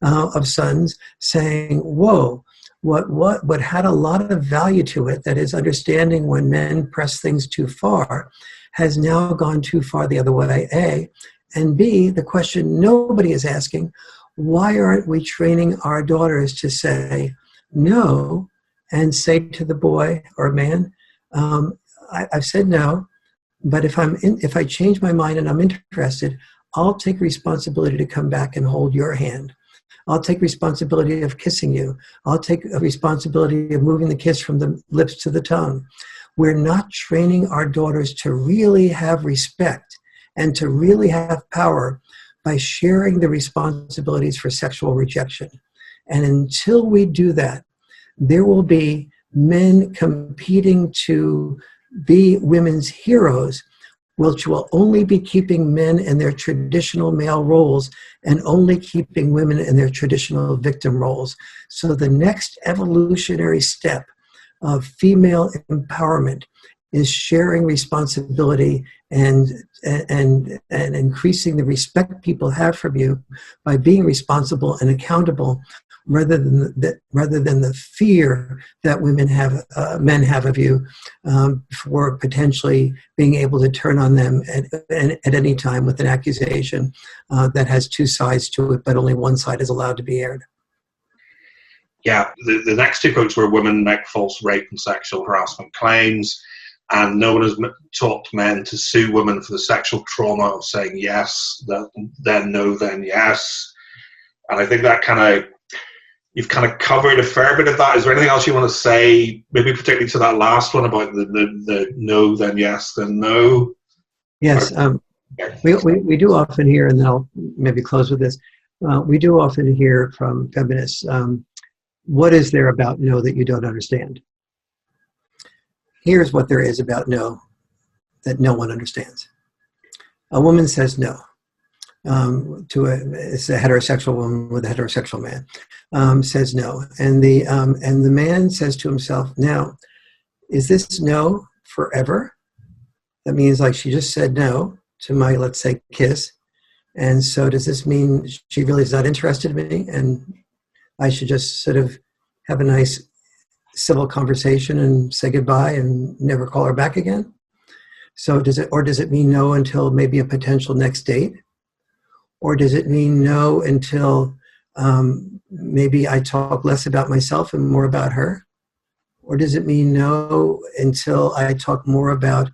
Speaker 1: of sons, saying, whoa, what had a lot of value to it, that is understanding when men press things too far, has now gone too far the other way, A. And B, the question nobody is asking, why aren't we training our daughters to say no and say to the boy or man, I've said no, but if I change my mind and I'm interested, I'll take responsibility to come back and hold your hand. I'll take responsibility of kissing you. I'll take a responsibility of moving the kiss from the lips to the tongue. We're not training our daughters to really have respect and to really have power by sharing the responsibilities for sexual rejection. And until we do that, there will be men competing to be women's heroes, which will only be keeping men in their traditional male roles and only keeping women in their traditional victim roles. So the next evolutionary step of female empowerment is sharing responsibility and increasing the respect people have from you by being responsible and accountable, rather than the fear that men have of you, for potentially being able to turn on them at any time with an accusation that has two sides to it, but only one side is allowed to be aired.
Speaker 3: Yeah, the next two quotes were women make false rape and sexual harassment claims, and no one has taught men to sue women for the sexual trauma of saying yes, then no, then yes. And I think that you've kind of covered a fair bit of that. Is there anything else you want to say, maybe particularly to that last one about the no, then yes, then no?
Speaker 1: Yes, we do often hear, and then I'll maybe close with this, we do often hear from feminists, what is there about no that you don't understand? Here's what there is about no that no one understands. A woman says no. It's a heterosexual woman with a heterosexual man, says no, and the man says to himself, now, is this no forever? That means, like, she just said no to my, let's say, kiss, and so does this mean she really is not interested in me, and I should just sort of have a nice civil conversation and say goodbye and never call her back again? So does it mean no until maybe a potential next date? Or does it mean no until maybe I talk less about myself and more about her? Or does it mean no until I talk more about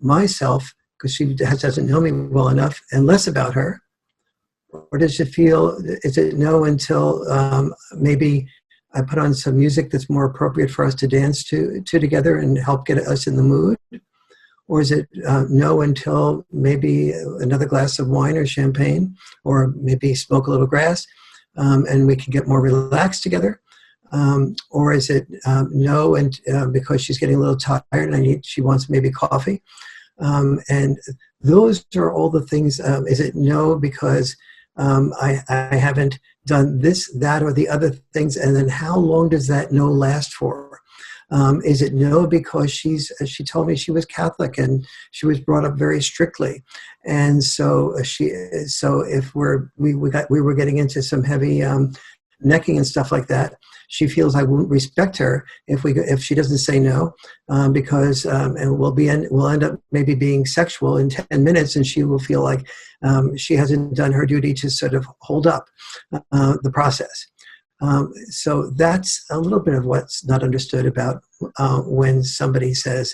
Speaker 1: myself because she doesn't know me well enough and less about her? Or is it no until maybe I put on some music that's more appropriate for us to dance to together and help get us in the mood? Or is it no until maybe another glass of wine or champagne, or maybe smoke a little grass, and we can get more relaxed together? Or is it no and because she's getting a little tired and she wants maybe coffee? And those are all the things. Is it no because I haven't done this, that, or the other things? And then how long does that no last for? Is it no because she told me she was Catholic and she was brought up very strictly, and so if we were getting into some heavy necking and stuff like that, she feels I won't respect her if she doesn't say no, because and we'll end up maybe being sexual in 10 minutes, and she will feel like she hasn't done her duty to sort of hold up the process. So that's a little bit of what's not understood about when somebody says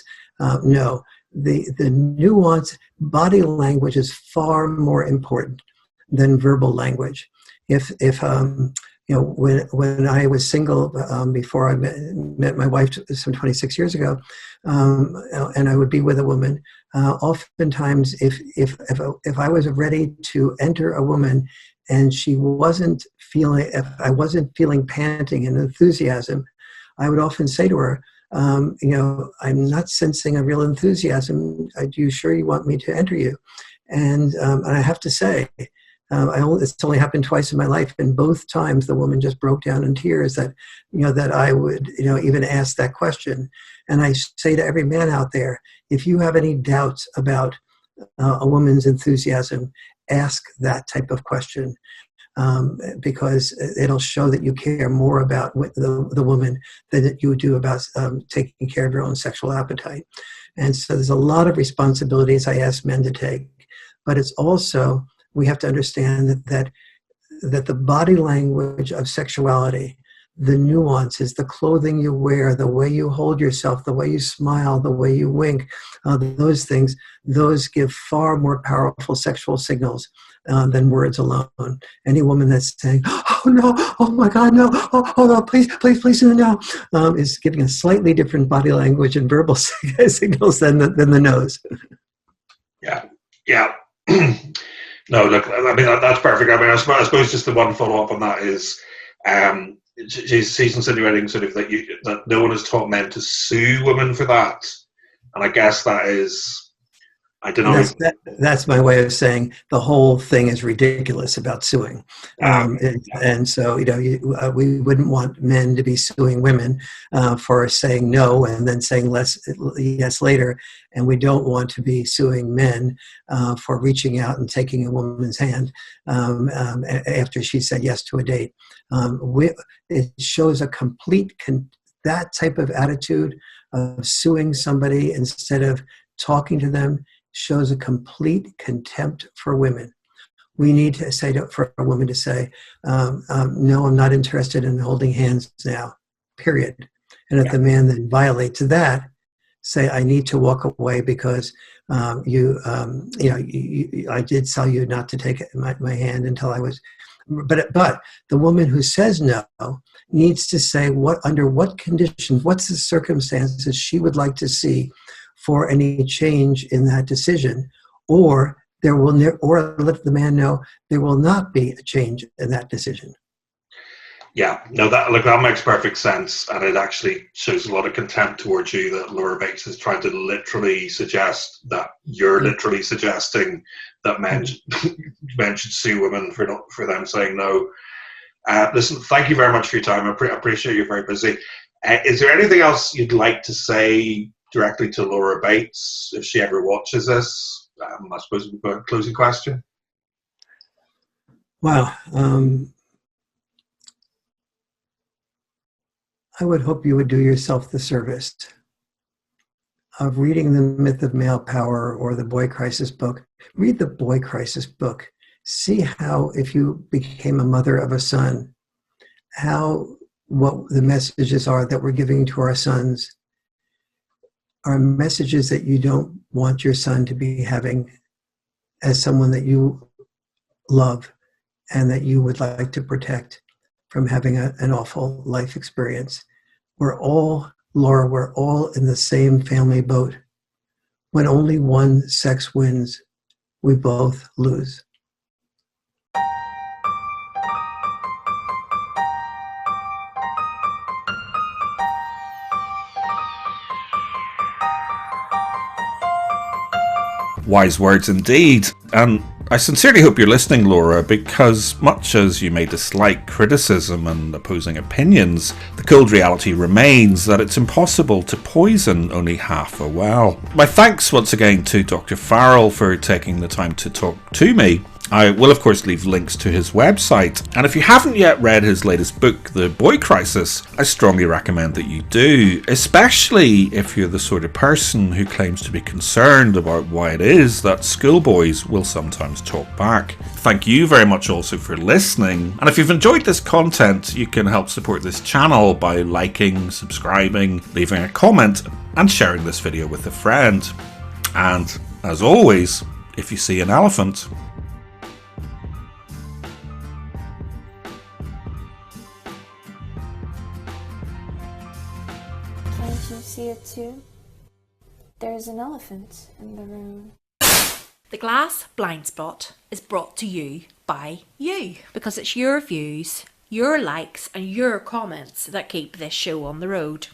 Speaker 1: no. The nuance, body language is far more important than verbal language. If when I was single before I met my wife some 26 years ago, and I would be with a woman, oftentimes if I was ready to enter a woman and if I wasn't feeling panting and enthusiasm, I would often say to her, I'm not sensing a real enthusiasm. Are you sure you want me to enter you? And I have to say, it's only happened twice in my life, and both times the woman just broke down in tears that I would even ask that question. And I say to every man out there, if you have any doubts about a woman's enthusiasm, ask that type of question, because it'll show that you care more about the woman than you do about taking care of your own sexual appetite. And so there's a lot of responsibilities I ask men to take, but it's also, we have to understand that the body language of sexuality, the nuances, the clothing you wear, the way you hold yourself, the way you smile, the way you wink, those things, those give far more powerful sexual signals than words alone. Any woman that's saying, "Oh no, oh my God, no, oh no, please, please, please, no," is giving a slightly different body language and verbal signals than the nose.
Speaker 3: Yeah, yeah. No, look, I mean, that's perfect. I mean, I suppose just the one follow-up on that is, she's insinuating sort of that no one has taught men to sue women for that. And I guess that is, I don't know.
Speaker 1: That's my way of saying the whole thing is ridiculous about suing. And so, we wouldn't want men to be suing women for saying no and then saying yes later. And we don't want to be suing men for reaching out and taking a woman's hand after she said yes to a date. It shows a complete, that type of attitude of suing somebody instead of talking to them shows a complete contempt for women. We need to say for a woman to say, no, I'm not interested in holding hands now, period. And if the man then violates that, say, I need to walk away because I did tell you not to take my hand until I was. But the woman who says no needs to say under what conditions, what's the circumstances she would like to see for any change in that decision, or let the man know there will not be a change in that decision.
Speaker 3: Yeah, no, that makes perfect sense, and it actually shows a lot of contempt towards you that Laura Bates is trying to literally suggest that you're literally suggesting that men should sue women for them saying no. Listen, thank you very much for your time. I appreciate you're very busy. Is there anything else you'd like to say directly to Laura Bates if she ever watches this? I suppose we've got a closing question.
Speaker 1: Wow. I would hope you would do yourself the service of reading The Myth of Male Power or the Boy Crisis book. Read the Boy Crisis book. See how, if you became a mother of a son, what the messages are that we're giving to our sons are messages that you don't want your son to be having as someone that you love and that you would like to protect from having an awful life experience. Laura, we're all in the same family boat. When only one sex wins, we both lose.
Speaker 2: Wise words indeed. And I sincerely hope you're listening, Laura, because much as you may dislike criticism and opposing opinions, the cold reality remains that it's impossible to poison only half a well. My thanks once again to Dr. Farrell for taking the time to talk to me. I will of course leave links to his website, and if you haven't yet read his latest book, The Boy Crisis, I strongly recommend that you do, especially if you're the sort of person who claims to be concerned about why it is that schoolboys will sometimes talk back. Thank you very much also for listening, and if you've enjoyed this content, you can help support this channel by liking, subscribing, leaving a comment, and sharing this video with a friend. And as always, if you see an elephant,
Speaker 4: Can't you see it too? There's an elephant in the room.
Speaker 5: The Glass Blind Spot is brought to you by you, because it's your views, your likes and your comments that keep this show on the road.